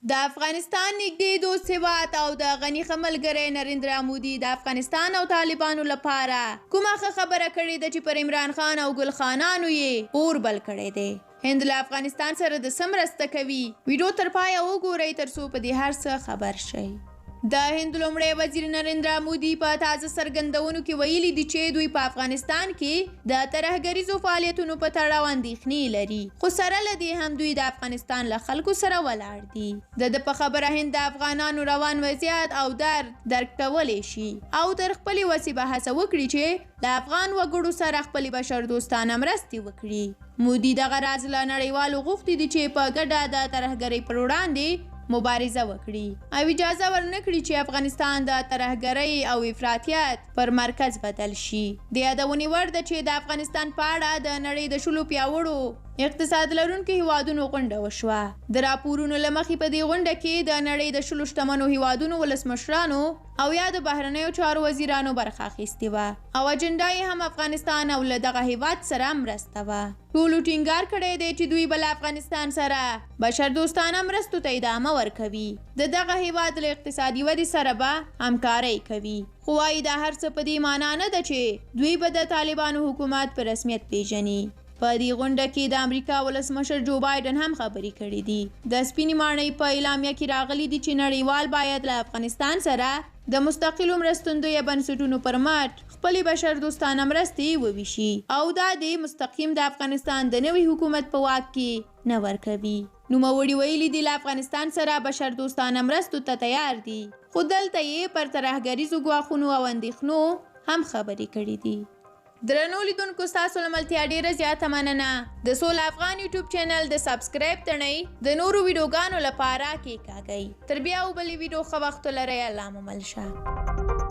د افغانستان نږدې دوست هیواد او د غني ملګری نریندرا مودي د افغانستان او طالبانو لپاره کومه خبره کړې ده چې پر عمران خان او ګل خانانو یې اور بل کړی دی. هند له افغانستان سره د څه مرسته کوي؟ ویډیو تر پایه وګورئ ترڅو په دې هر څه خبر شئ. د هند لومړی وزیر نریندرا مودي په تازه څرګندونو کې ویلي دي چې دوی په افغانستان کې د ترهګریزو فعالیتونو په تړاو اندېښنې لري، خو سره له دې هم دوی د افغانستان له خلکو سره ولاړ دي. د په خبره هند د افغانانو روان وضعیت او درد درک کولی شي او تر خپلې وسې به هڅه وکړي چې له افغان وګړو سره خپلې بشردوستانه مرستې وکړي. مودي دغه راز له نړیوالو غوښتي دي چې په ګډه د ترهګرۍ پر وړاندې مبارزه وکړي او اجازه ورنکړي چې افغانستان د ترهګرۍ او افراطیت پر مرکز بدل شي. د یادونې وړ ده چې د افغانستان په اړه د نړۍ د شلو پیاوړو اقتصاد لرونکو هیوادونو غونډه وشوه. د راپورونو له مخې په دې غونډه کې د نړۍ د شلو شتمنو هیوادونو ولسمشرانو او یا د بهرنیو چارو وزیرانو برخه اخیستې وه او اجنډا یې هم افغانستان او له دغه هیواد سره مرسته وه. ټولو ټینګار کړی دی چې دوی به له افغانستان سره بشردوستانه مرستو ته ادامه ورکوي. د دغه هیواد له اقتصادي ودې سره به همکارۍ کوي، خو وايي دا هر څه په دې معنا نه ده چې دوی به د طالبانو حکومت په رسمیت پیژني. په دې غونډه کې د امریکا ولسمشر جو بایدن هم خبرې کړې دي. د سپینې ماڼۍ په اعلامیه کې راغلي دي چې نړیوال باید له افغانستان سره د مستقلو مرستندویه بنسټونو پر مټ خپلې بشردوستانه مرستې وویشي او دا د مستقیم د افغانستان د نوي حکومت په واک کې نه ورکوي. نوموړي ویلي دي له افغانستان سره بشردوستانه مرستو ته تیار دي، خو دلته یې پر ترهګریزو ګواښونو او اندېښنو هم خبرې کړې دي. درنو لیدونکو، ستاسو له ملتیا ډیره زیاته مننه. د سوله افغان یوټیوب چینل د سبسکرایب تڼۍ د نورو ویډیوګانو لپاره کېکاږئ. تر بیا او بلې ویډیو ښه وخت ولرئ. الله مو مل شه.